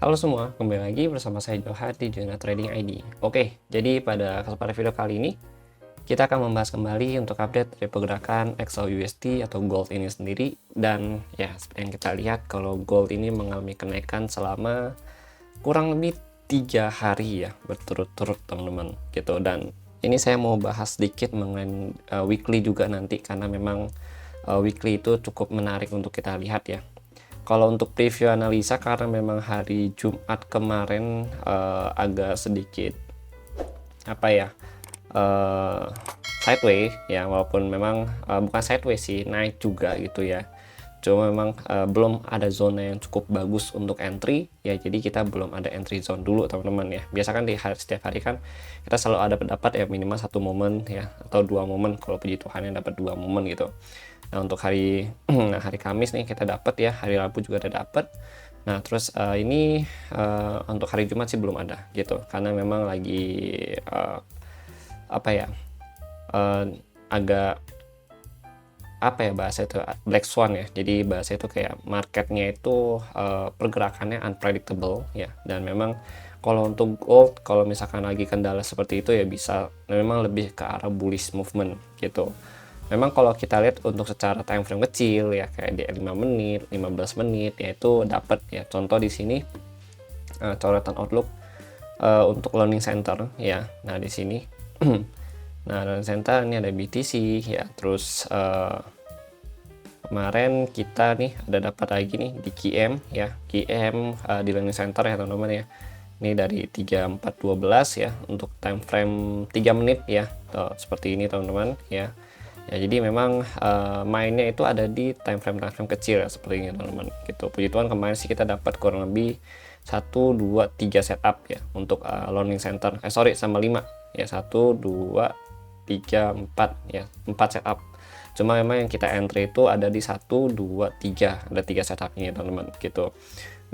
Halo semua, kembali lagi bersama saya Johan di Juna Trading ID. Oke, jadi pada kesempatan video kali ini kita akan membahas kembali untuk update dari pergerakan XAUUSD atau gold ini sendiri. Dan ya, seperti yang kita lihat kalau gold ini mengalami kenaikan selama kurang lebih 3 hari ya berturut-turut teman-teman gitu. Dan ini saya mau bahas sedikit mengenai weekly juga nanti, karena memang weekly itu cukup menarik untuk kita lihat ya. Kalau untuk preview analisa, karena memang hari Jumat kemarin agak sedikit apa ya, sideways ya, walaupun memang bukan sideways sih, naik juga gitu ya. Cuma memang belum ada zona yang cukup bagus untuk entry ya, jadi kita belum ada entry zone dulu teman-teman ya. Biasa kan setiap hari kan kita selalu ada pendapat ya, minimal 1 momen ya, atau 2 momen kalau puji Tuhan yang dapat 2 momen gitu. Nah untuk hari hari Kamis nih kita dapat ya, hari Rabu juga ada dapat. Nah terus ini untuk hari Jumat sih belum ada gitu, karena memang lagi apa ya, agak apa ya bahasa itu, black swan ya. Jadi bahasa itu kayak marketnya itu pergerakannya unpredictable ya. Dan memang kalau untuk gold, kalau misalkan lagi kendala seperti itu ya bisa memang lebih ke arah bullish movement gitu. Memang kalau kita lihat untuk secara time frame kecil ya, kayak di 5 menit, 15 menit ya, itu dapat ya. Contoh di sini coretan outlook untuk learning center ya. Nah, di sini nah, learning center ini ada BTC ya. Terus kemarin kita nih ada dapat lagi nih di QM ya. QM di learning center ya teman-teman ya. Ini dari 3412 ya untuk time frame 3 menit ya. Tuh, seperti ini teman-teman ya. Ya, jadi memang mainnya itu ada di time frame kecil ya, seperti ini teman-teman gitu. Puji Tuhan kemarin sih kita dapat kurang lebih 1 2 3 setup ya untuk learning center. Sama 5 ya, 1 2 3 4 ya, 4 setup. Cuma memang yang kita entry itu ada di 1 2 3, ada 3 setup ini teman-teman gitu.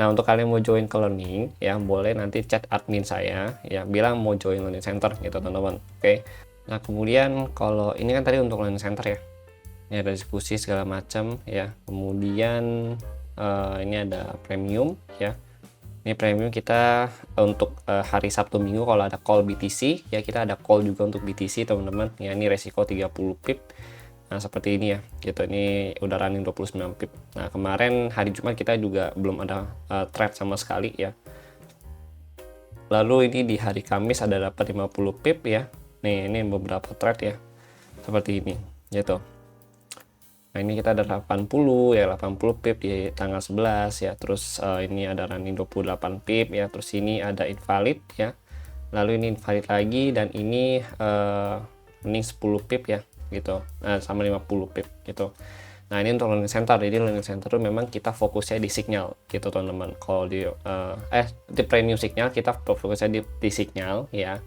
Nah, untuk kalian mau join ke learning ya, boleh nanti chat admin saya ya, bilang mau join learning center gitu teman-teman. Oke. Nah, kemudian kalau ini kan tadi untuk learning center ya. Ini ada diskusi segala macam ya. Kemudian ini ada premium ya. Ini premium kita untuk hari Sabtu Minggu kalau ada call BTC ya, kita ada call juga untuk BTC teman-teman. Ya, ini resiko 30 pip. Nah, seperti ini ya. Gitu. Ini udah running 29 pip. Nah, kemarin hari Jumat kita juga belum ada trade sama sekali ya. Lalu ini di hari Kamis ada dapat 50 pip ya. Nih, ini beberapa trade ya. Seperti ini, gitu. Nah, ini kita ada 80 ya, 80 pip di tanggal 11 ya. Terus ini ada running 28 pip ya. Terus ini ada invalid ya. Lalu ini invalid lagi, dan ini running 10 pip ya, gitu. Nah, sama 50 pip gitu. Nah, ini untuk learning center. Jadi learning center itu memang kita fokusnya di signal gitu teman-teman. Kalau di premium signal kita fokusnya di signal ya.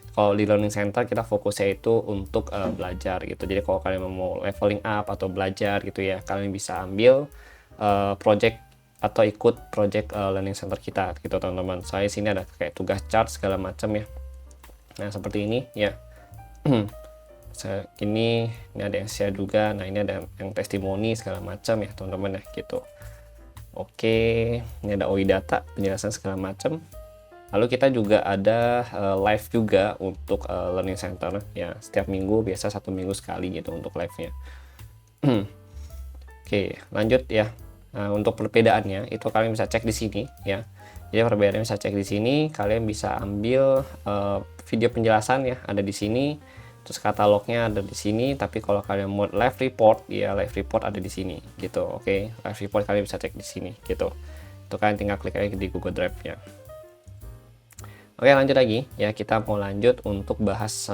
Kalau di learning center kita fokusnya itu untuk belajar gitu. Jadi kalau kalian mau leveling up atau belajar gitu ya, kalian bisa ambil project atau ikut project learning center kita gitu teman-teman. Saya sini ada kayak tugas chart segala macam ya. Nah, seperti ini ya. ini ada yang share juga. Nah, ini ada yang testimoni segala macam ya teman-teman ya gitu. Oke, ini ada OI data, penjelasan segala macam. Lalu kita juga ada live juga untuk learning center ya, setiap minggu, biasa 1 minggu sekali gitu untuk live-nya. Oke, lanjut ya. Nah, untuk perbedaannya itu kalian bisa cek di sini ya. Jadi perbedaannya bisa cek di sini, kalian bisa ambil video penjelasan ya, ada di sini. Terus katalognya ada di sini, tapi kalau kalian mau live report ya, live report ada di sini gitu. Oke, live report kalian bisa cek di sini gitu. Itu kalian tinggal klik aja di Google Drive ya. Oke, lanjut lagi ya, kita mau lanjut untuk bahas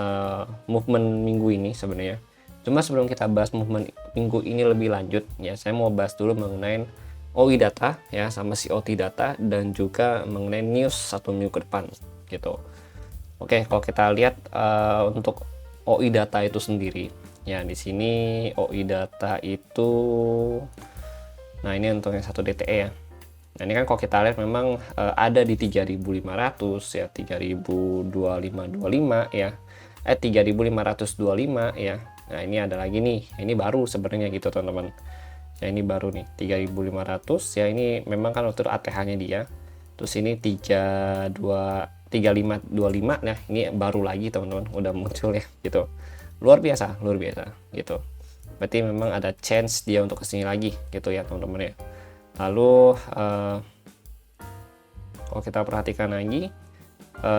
movement minggu ini sebenarnya. Cuma sebelum kita bahas movement minggu ini lebih lanjut ya, saya mau bahas dulu mengenai OI data ya, sama COT data, dan juga mengenai news 1 minggu ke depan gitu. Oke, kalau kita lihat untuk OI data itu sendiri ya, di sini OI data itu, nah ini untuk yang 1 DTE ya. Nah, ini kan kalau kita lihat memang ada di 3.500 ya, 3.025 ya, 3.525 ya. Nah, ini ada lagi nih, ini baru sebenarnya gitu teman-teman ya, ini baru nih 3.500 ya. Ini memang kan waktu ATH nya dia terus ini 3525. Nah, ini baru lagi teman-teman udah muncul ya gitu. Luar biasa gitu. Berarti memang ada chance dia untuk kesini lagi gitu ya teman-teman ya. Lalu kalau kita perhatikan lagi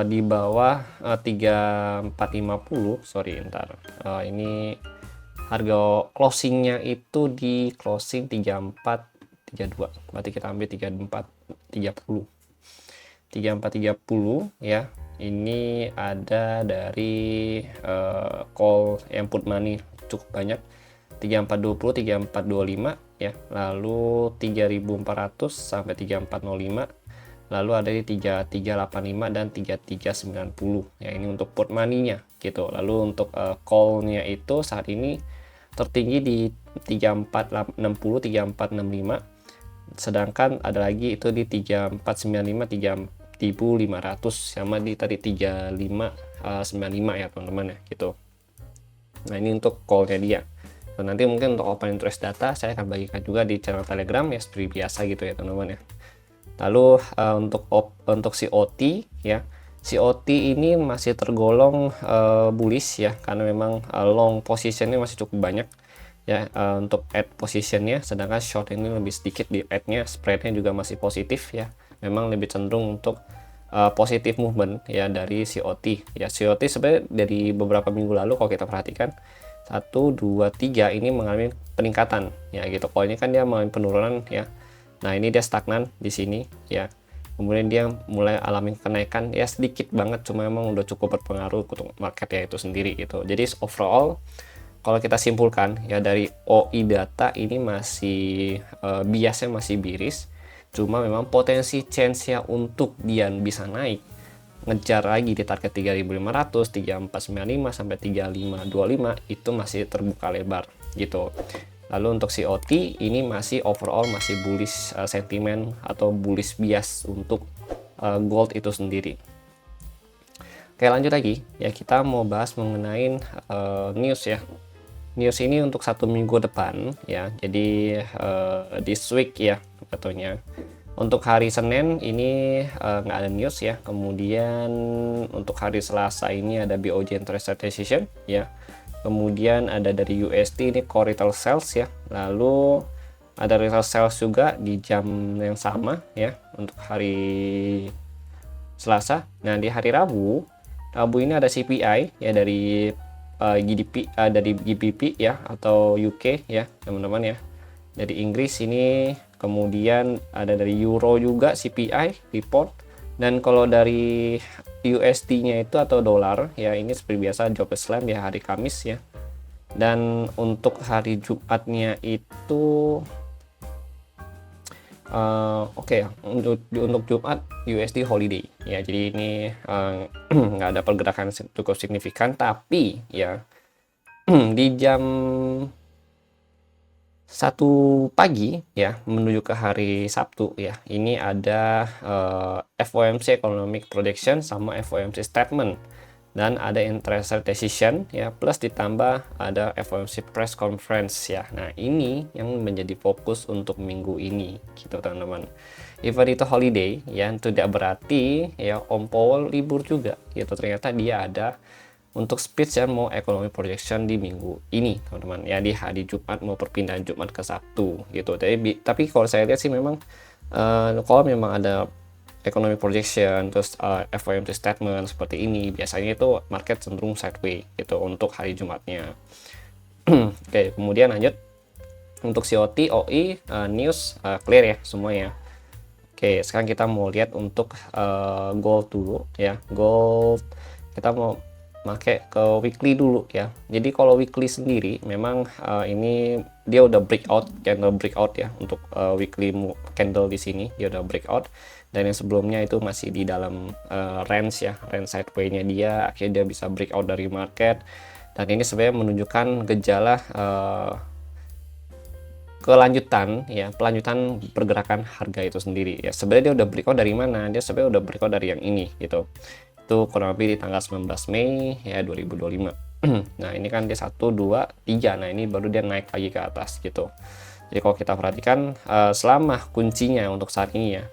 di bawah 3450, sorry ntar, ini harga closingnya itu di closing 3432, berarti kita ambil 3430 ya. Ini ada dari call yang put money cukup banyak, 3420, 3425 ya, lalu 3400 sampai 3405, lalu ada di 3385 dan 3390 ya, ini untuk put money-nya gitu. Lalu untuk call-nya itu saat ini tertinggi di 3460, 3465, sedangkan ada lagi itu di 3495, 3500, sama di tadi 3595 ya teman-teman ya gitu. Nah, ini untuk call-nya dia. Nah, nanti mungkin untuk open interest data saya akan bagikan juga di channel Telegram ya, seperti biasa gitu ya teman-teman ya. Lalu untuk COT ya, COT ini masih tergolong bullish ya, karena memang long positionnya masih cukup banyak ya untuk add positionnya, sedangkan short ini lebih sedikit di add-nya. Spreadnya juga masih positif ya, memang lebih cenderung untuk positif movement ya dari COT ya. COT sebenarnya dari beberapa minggu lalu kalau kita perhatikan 1, 2, 3 ini mengalami peningkatan ya gitu. Kalau ini kan dia mengalami penurunan ya. Nah, ini dia stagnan di sini ya. Kemudian dia mulai alami kenaikan ya sedikit banget, cuma memang udah cukup berpengaruh untuk market ya itu sendiri gitu. Jadi overall kalau kita simpulkan ya dari OI data ini masih biasnya masih biris, cuma memang potensi chance-nya untuk dia bisa naik ngejar lagi di target 3500, 3495 sampai 3525 itu masih terbuka lebar gitu. Lalu untuk COT ini masih overall masih bullish sentiment atau bullish bias untuk gold itu sendiri. Oke, lanjut lagi ya, kita mau bahas mengenai news ya. News ini untuk 1 minggu depan ya, jadi this week ya katanya. Untuk hari Senin ini nggak ada news ya. Kemudian untuk hari Selasa ini ada BOJ interest rate decision ya. Kemudian ada dari USD ini core retail sales ya. Lalu ada retail sales juga di jam yang sama ya untuk hari Selasa. Nah, di hari Rabu ini ada CPI ya dari GDP dari GBP ya atau UK ya teman-teman ya. Dari Inggris ini, kemudian ada dari Euro juga CPI report. Dan kalau dari USD-nya itu atau dolar ya, ini seperti biasa jobless claim ya hari Kamis ya. Dan untuk hari Jumatnya itu oke ya, untuk Jumat USD holiday ya, jadi ini nggak ada pergerakan cukup signifikan, tapi ya di jam 1 pagi ya menuju ke hari Sabtu ya, ini ada FOMC economic projection sama FOMC statement, dan ada interest rate decision ya, plus ditambah ada FOMC press conference ya. Nah, ini yang menjadi fokus untuk minggu ini gitu teman-teman. Even itu holiday ya, tidak berarti ya Om Powell libur juga gitu, ternyata dia ada untuk speech ya mau economic projection di minggu ini teman-teman ya, di hari Jumat mau perpindahan Jumat ke Sabtu gitu. Tapi kalau saya lihat sih memang kalau memang ada economic projection terus FOMC statement seperti ini, biasanya itu market cenderung sideways gitu untuk hari Jumatnya. Oke, kemudian lanjut untuk COT, OI, news clear ya semuanya. Oke, sekarang kita mau lihat untuk gold dulu ya. Gold kita mau pakai ke weekly dulu ya. Jadi kalau weekly sendiri memang ini dia udah breakout, candle breakout ya untuk weekly candle di sini dia udah breakout, dan yang sebelumnya itu masih di dalam range ya, range sideways-nya dia, akhirnya dia bisa breakout dari market, dan ini sebenarnya menunjukkan gejala kelanjutan ya, pelanjutan pergerakan harga itu sendiri ya. Sebenarnya dia udah breakout dari mana? Dia sebenarnya udah breakout dari yang ini gitu. Itu kurang lebih di tanggal 19 Mei ya 2025. Nah, ini kan dia 1, 2, 3. Nah, ini baru dia naik lagi ke atas gitu. Jadi kalau kita perhatikan selama kuncinya untuk saat ini ya,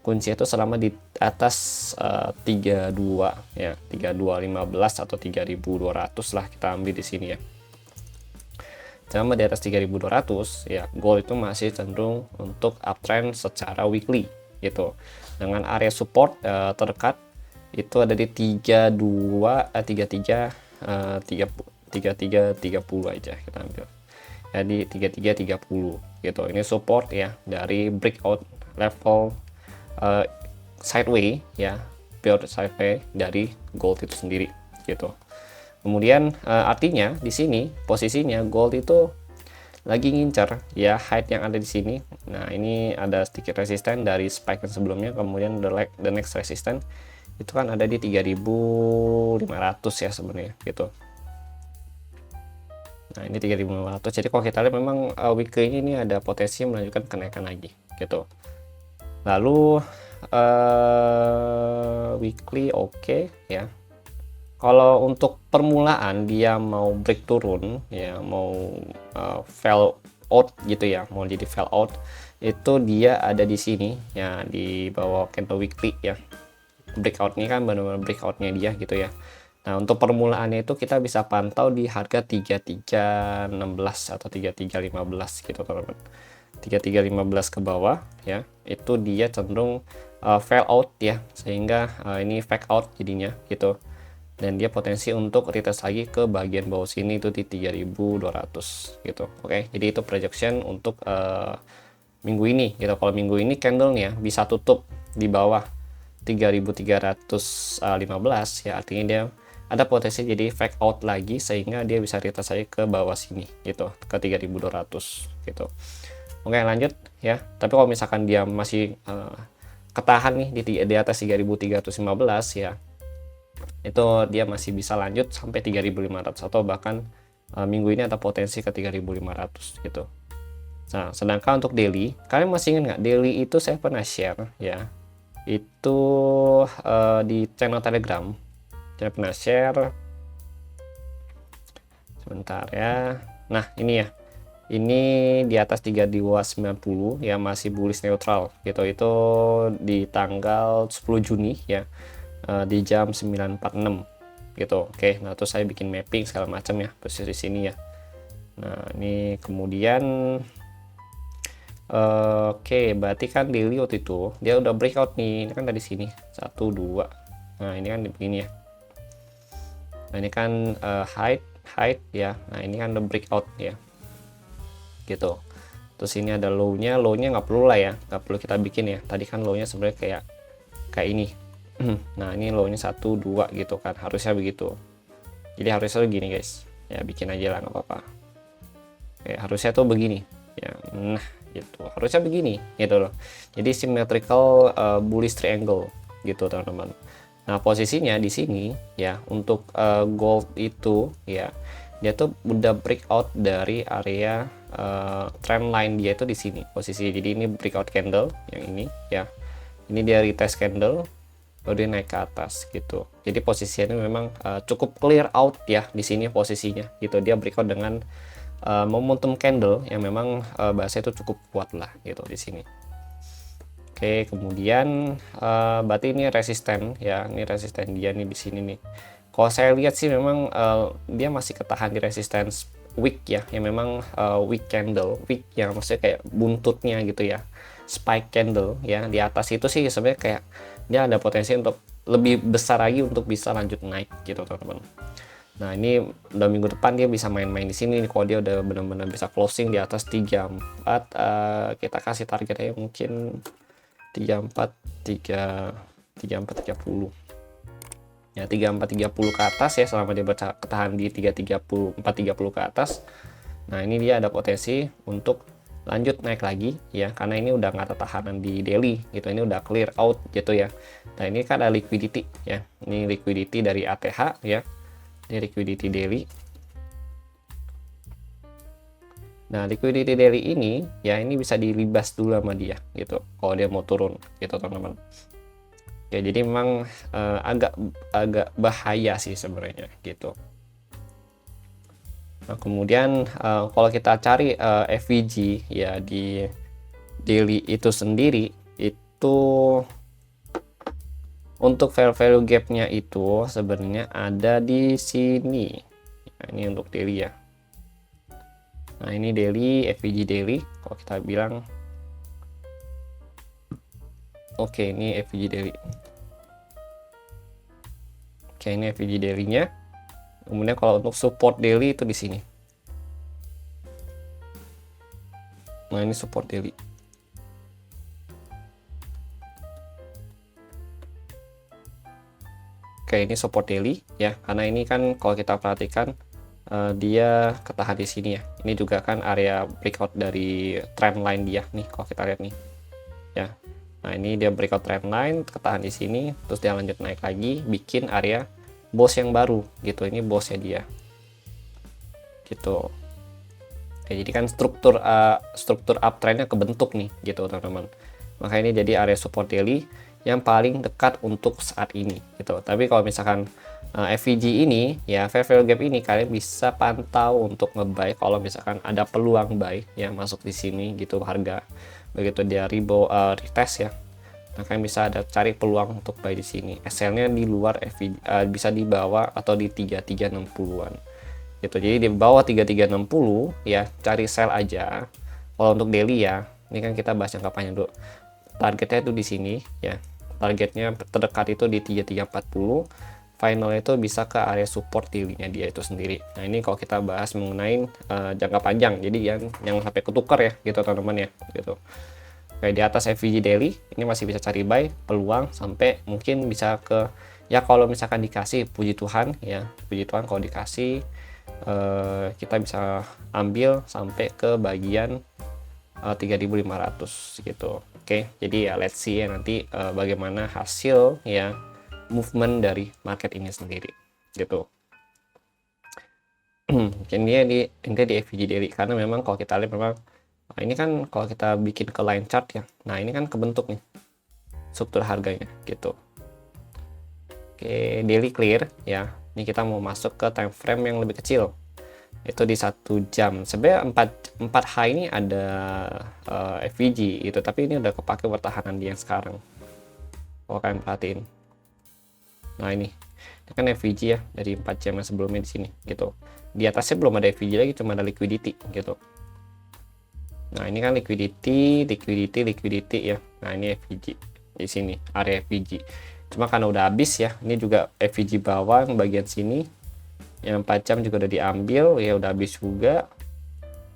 kunci itu selama di atas 32 ya, 3215 atau 3200 lah kita ambil di sini ya. Selama di atas 3200 ya, gold itu masih cenderung untuk uptrend secara weekly gitu. Dengan area support terdekat itu ada di 3330 aja kita ambil. Jadi 3330 gitu. Ini support ya dari breakout level sideway ya, pure sideway dari gold itu sendiri gitu. Kemudian artinya di sini posisinya gold itu lagi ngincar ya height yang ada di sini. Nah, ini ada sedikit resisten dari spike yang sebelumnya, kemudian the next resistance itu kan ada di 3500 ya sebenarnya gitu. Nah, ini 3500. Jadi kalau kita lihat memang weekly ini ada potensi melanjutkan kenaikan lagi gitu. Lalu weekly oke ya. Kalau untuk permulaan dia mau break turun ya, mau fail out gitu ya, mau jadi fail out, itu dia ada di sini ya, di bawah candle weekly ya. Breakout ini kan benar-benar breakoutnya dia gitu ya. Nah, untuk permulaannya itu kita bisa pantau di harga 3316 atau 3315 gitu teman-teman. 3315 ke bawah ya, itu dia cenderung fail out ya, sehingga ini fake out jadinya gitu. Dan dia potensi untuk retest lagi ke bagian bawah sini itu di 3200 gitu. Oke, jadi itu projection untuk minggu ini gitu. Kalau minggu ini candlenya bisa tutup di bawah 3315 ya, artinya dia ada potensi jadi fake out lagi sehingga dia bisa retest lagi ke bawah sini gitu, ke 3200 gitu. Oke, lanjut ya. Tapi kalau misalkan dia masih ketahan nih di atas 3315 ya, itu dia masih bisa lanjut sampai 3500 atau bahkan minggu ini ada potensi ke 3500 gitu. Nah, sedangkan untuk daily, kalian masih ingat nggak daily itu saya pernah share ya, itu di channel Telegram. Saya pernah share sebentar ya. Nah, ini ya, ini di atas 3290 ya, masih bullish neutral gitu. Itu di tanggal 10 Juni ya, di jam 9.46 gitu. Oke, nah terus saya bikin mapping segala macam ya, posisi sini ya. Nah, ini kemudian oke, berarti kan daily waktu itu dia udah breakout nih. Ini kan dari sini 1 2. Nah, ini kan begini ya. Nah, ini kan height ya. Nah, ini kan the breakout ya. Gitu. Terus ini ada low-nya nggak perlu lah ya, nggak perlu kita bikin ya. Tadi kan low-nya sebenarnya kayak ini. Nah, ini low-nya 1 2 gitu kan, harusnya begitu. Jadi harusnya begini guys ya, bikin aja lah nggak apa-apa. Oke, harusnya tuh begini ya. Nah, gitu, harusnya begini gitu loh. Jadi symmetrical bullish triangle gitu teman-teman. Nah, posisinya di sini ya, untuk gold itu ya, dia tuh udah breakout dari area trend line dia itu di sini posisi. Jadi ini breakout candle yang ini ya, ini dia retest candle baru dia naik ke atas gitu. Jadi posisinya memang cukup clear out ya di sini posisinya gitu. Dia breakout dengan momentum candle yang memang bahasa itu cukup kuat lah gitu di sini. Oke, kemudian berarti ini resisten ya, ini resisten dia nih di sini nih. Kalau saya lihat sih memang dia masih ketahan di resistance wick ya, yang memang wick candle, wick yang maksudnya kayak buntutnya gitu ya, spike candle ya. Di atas itu sih sebenarnya kayak dia ada potensi untuk lebih besar lagi untuk bisa lanjut naik gitu teman-teman. Nah, ini udah minggu depan dia bisa main-main di sini nih, kalau dia udah benar-benar bisa closing di atas 34. Kita kasih targetnya mungkin 3430 ya, 3430 ke atas ya, selama dia bertahan di 430 ke atas. Nah, ini dia ada potensi untuk lanjut naik lagi ya, karena ini udah nggak tertahanan di daily gitu, ini udah clear out gitu ya. Nah, ini kan ada liquidity ya, ini liquidity dari ATH ya, ini liquidity daily. Nah, liquidity daily ini ya, ini bisa dilibas dulu sama dia gitu kalau dia mau turun gitu teman-teman. Ya, jadi memang agak bahaya sih sebenarnya gitu. Nah, kemudian kalau kita cari FVG ya di daily itu sendiri, untuk value gapnya itu sebenarnya ada di sini. Nah, ini untuk daily ya. Nah, ini daily, FVG daily. Kalau kita bilang, oke, ini FVG daily. Oke, ini FVG daily-nya. Kemudian kalau untuk support daily itu di sini. Nah, ini support daily. Oke, ini support daily ya, karena ini kan kalau kita perhatikan dia ketahan di sini ya. Ini juga kan area breakout dari trend line dia nih, kalau kita lihat nih ya. Nah, ini dia breakout trend line, ketahan di sini, terus dia lanjut naik lagi, bikin area boss yang baru gitu. Ini bossnya dia gitu. Oke, jadi kan struktur uptrendnya kebentuk nih gitu teman-teman. Maka ini jadi area support daily yang paling dekat untuk saat ini gitu. Tapi kalau misalkan FVG ini ya, fair value gap ini kalian bisa pantau untuk nge-buy kalau misalkan ada peluang buy ya masuk di sini gitu harga. Begitu dia retest ya. Nah, kalian bisa ada cari peluang untuk buy di sini. SL-nya di luar FVG, bisa di bawah atau di 3360-an. Gitu. Jadi di bawah 3360 ya, cari sell aja. Kalau untuk daily ya, ini kan kita bahas jangka panjang dulu. Targetnya itu di sini ya. Targetnya terdekat itu di 3340. Finalnya itu bisa ke area support daily-nya dia itu sendiri. Nah, ini kalau kita bahas mengenai jangka panjang. Jadi yang sampai ketukar ya gitu teman-teman ya gitu. Kayak di atas FVG daily ini masih bisa cari buy peluang sampai mungkin bisa ke ya, kalau misalkan dikasih puji Tuhan ya, puji Tuhan kalau dikasih kita bisa ambil sampai ke bagian 3.500 gitu. Oke, jadi ya let's see ya nanti bagaimana hasil ya movement dari market ini sendiri gitu. Ini di FVG daily karena memang kalau kita lihat memang ini kan kalau kita bikin ke line chart ya. Nah, ini kan kebentuk nih struktur harganya gitu. Oke, daily clear ya. Ini kita mau masuk ke time frame yang lebih kecil. Itu di 1 jam. Sebenarnya 4 high ini ada FVG itu, tapi ini udah kepake pertahanan dia yang sekarang. Kalau kalian perhatiin. Nah, ini kan FVG ya dari 4 jam yang sebelumnya di sini gitu. Di atasnya belum ada FVG lagi, cuma ada liquidity gitu. Nah, ini kan liquidity ya. Nah, ini FVG di sini, area FVG. Cuma karena udah habis ya, ini juga FVG bawah yang bagian sini. Yang 4 jam juga udah diambil ya, udah habis juga.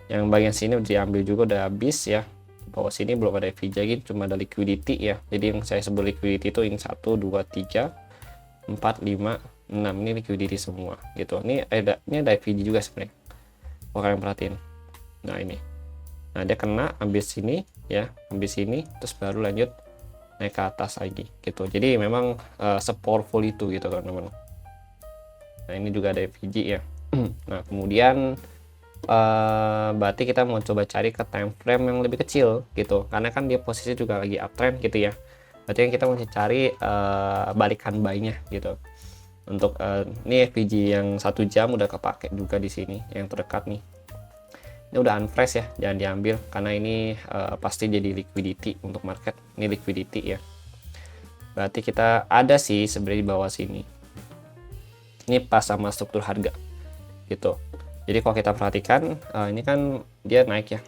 Yang bagian sini udah diambil juga, udah habis ya. Bawah sini belum ada FVG lagi, cuma ada liquidity ya. Jadi yang saya sebut liquidity itu ini 1 2 3 4 5 6, ini liquidity semua gitu. Ini ada FVG juga sebenarnya. Kalau kalian perhatiin. Nah, ini. Nah, dia kena ambil sini ya, ambil sini terus baru lanjut naik ke atas lagi gitu. Jadi memang se-powerful itu gitu teman-teman. Nah, ini juga ada FVG ya. Nah, kemudian berarti kita mau coba cari ke time frame yang lebih kecil gitu, karena kan dia posisi juga lagi uptrend gitu ya. Berarti kita mau cari balikan buy-nya gitu. Untuk ini FVG yang 1 jam udah kepake juga di sini yang terdekat nih. Ini udah unfresh ya, jangan diambil karena ini pasti jadi liquidity untuk market. Ini liquidity ya. Berarti kita ada sih sebenarnya di bawah sini. Ini pas sama struktur harga gitu. Jadi kalau kita perhatikan ini kan dia naik ya.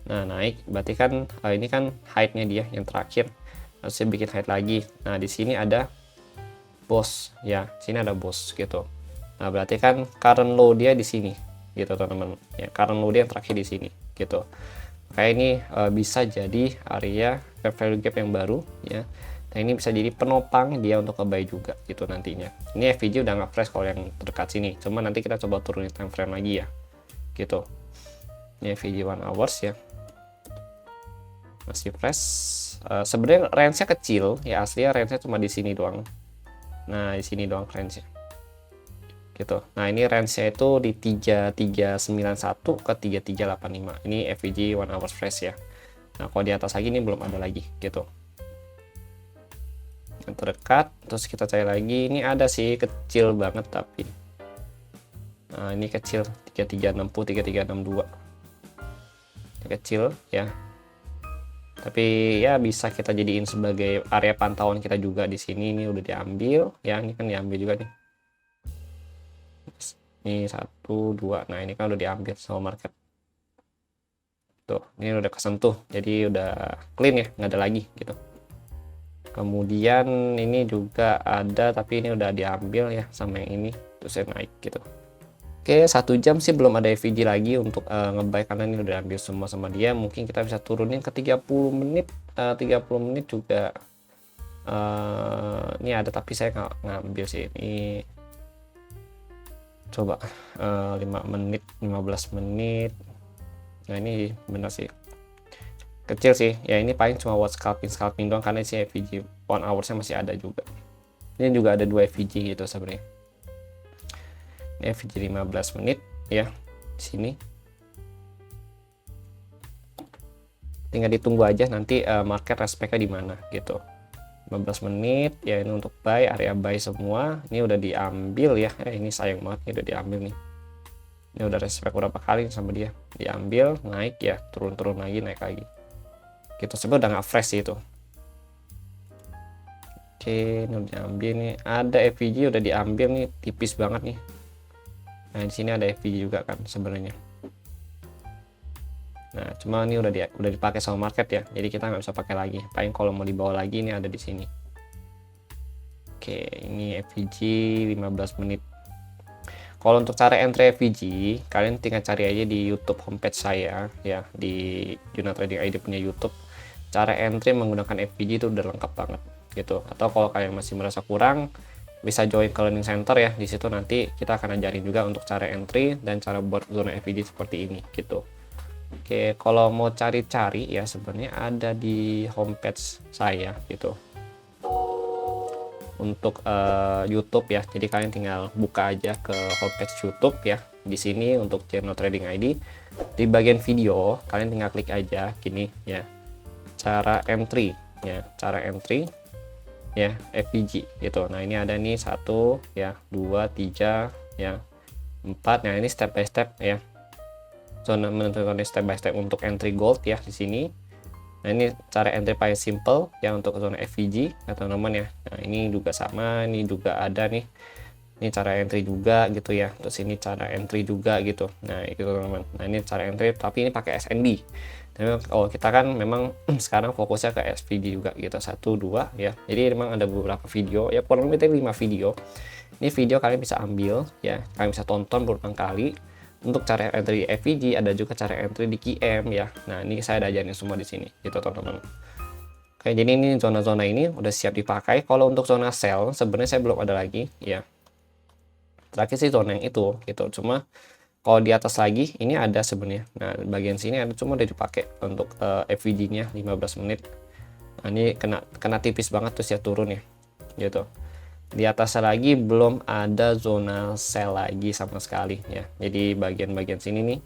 Nah, naik berarti kan ini kan height-nya dia yang terakhir. Harusnya bikin height lagi. Nah, di sini ada boss ya. Sini ada boss gitu. Nah, berarti kan current low dia di sini gitu teman-teman. Ya, current low dia yang terakhir di sini gitu. Kayak ini bisa jadi area fair value gap yang baru ya. Nah, ini bisa jadi penopang dia untuk nge-buy juga gitu nantinya. Ini FVG udah nggak fresh kalau yang terdekat sini. Cuma nanti kita coba turunin time frame lagi ya. Gitu. Ini FVG 1 hours ya. Masih fresh. Sebenarnya range-nya kecil ya, aslinya range-nya cuma di sini doang. Nah, di sini doang range-nya. Gitu. Nah, ini range-nya itu di 3391 ke 3385. Ini FVG 1 hours fresh ya. Nah, kalau di atas lagi ini belum ada lagi gitu. Yang terdekat, terus kita cari lagi. Ini ada sih kecil banget tapi nah, ini kecil 3360 3362. Ini kecil ya. Tapi ya bisa kita jadiin sebagai area pantauan kita juga di sini. Ini udah diambil ya, ini kan diambil juga nih. Ini 1 2. Nah, ini kan udah diambil sama market. Tuh, ini udah kesentuh. Jadi udah clean ya, nggak ada lagi gitu. Kemudian ini juga ada, tapi ini udah diambil ya sama yang ini. Terus saya naik gitu. Oke, 1 jam sih belum ada FVG lagi untuk nge-buy karena ini udah ambil semua sama dia. Mungkin kita bisa turunin ke 30 menit. 30 menit juga ini ada, tapi saya nggak ngambil sih ini. Coba 5 menit, 15 menit. Nah, ini bener sih. Kecil sih. Ya ini paling cuma buat scalping doang karena si FVG 1 hours-nya masih ada juga. Ini juga ada 2 FVG gitu sebenarnya. Ini FVG 15 menit ya. Di sini. Tinggal ditunggu aja nanti market respect-nya di mana gitu. 15 menit ya, ini untuk buy, area buy semua. Ini udah diambil ya. Ini sayang banget ini udah diambil nih. Ini udah respect berapa kali sama dia. Diambil, naik ya, turun-turun lagi, naik lagi. Gitu sebenarnya udah nggak fresh sih itu. Oke, ini udah diambil nih. Ada FVG udah diambil nih, tipis banget nih. Nah, di sini ada FVG juga kan sebenarnya. Nah, cuma ini udah dipakai sama market ya. Jadi kita nggak bisa pakai lagi. Paling kalau mau dibawa lagi ini ada di sini. Oke, ini FVG 15 menit. Kalau untuk cara entry FVG, kalian tinggal cari aja di YouTube homepage saya ya, di Juna Trading ID punya YouTube. Cara entry menggunakan FVG itu udah lengkap banget gitu. Atau kalau kalian masih merasa kurang, bisa join ke learning center ya. Di situ nanti kita akan ajarin juga untuk cara entry dan cara buat zona FVG seperti ini gitu. Oke, kalau mau cari-cari ya sebenarnya ada di homepage saya gitu. Untuk YouTube ya. Jadi kalian tinggal buka aja ke homepage YouTube ya. Di sini untuk channel Trading ID. Di bagian video kalian tinggal klik aja gini ya. Cara entry ya, cara entry ya FVG gitu. Nah, ini ada nih 1 ya, 2 3 ya, 4. Nah, ini step by step ya. Zona menentukan step by step untuk entry gold ya di sini. Nah, ini cara entry paling simple ya untuk zona FVG ya teman-teman ya. Nah, ini juga sama, ini juga ada nih. Ini cara entry juga gitu ya. Terus ini cara entry juga gitu. Nah, itu teman-teman. Nah, ini cara entry tapi ini pakai SNB. Tapi kalau kita kan memang sekarang fokusnya ke SVG juga gitu. 1 2 ya. Jadi memang ada beberapa video ya, kurang lebih 5 video. Ini video kalian bisa ambil ya. Kalian bisa tonton berulang kali. Untuk cara entry FVG ada juga cara entry di QM ya. Nah, ini saya ada ajarin semua di sini gitu teman-teman. Oke, jadi ini zona-zona ini udah siap dipakai. Kalau untuk zona sell sebenarnya saya belum ada lagi ya. Terakhir sih zona yang itu gitu. Cuma kalau di atas lagi ini ada sebenarnya. Nah, bagian sini ada, cuma udah dipakai untuk FVG-nya 15 menit. Nah, ini kena tipis banget terus ya turun ya. Gitu. Di atasnya lagi belum ada zona sell lagi sama sekali ya. Jadi bagian-bagian sini nih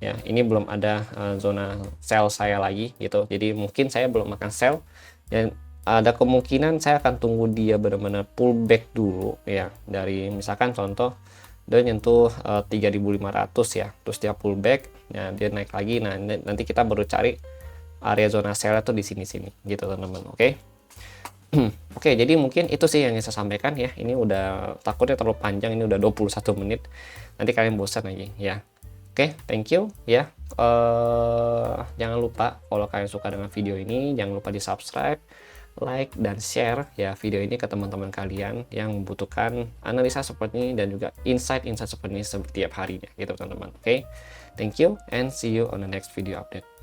ya, ini belum ada zona sell saya lagi gitu. Jadi mungkin saya belum akan sell dan ada kemungkinan saya akan tunggu dia benar-benar pullback dulu ya. Dari misalkan contoh dia nyentuh 3.500 ya, terus dia pullback ya, dia naik lagi. Nah, nanti kita baru cari area zona sell itu di sini-sini gitu teman-teman. Oke. Oke, jadi mungkin itu sih yang saya sampaikan ya. Ini udah takutnya terlalu panjang, ini udah 21 menit. Nanti kalian bosan lagi ya. Oke, thank you ya. Jangan lupa kalau kalian suka dengan video ini, jangan lupa di-subscribe, like, dan share ya video ini ke teman-teman kalian yang membutuhkan analisa seperti ini dan juga insight-insight seperti ini setiap harinya gitu teman-teman. Oke, thank you and see you on the next video update.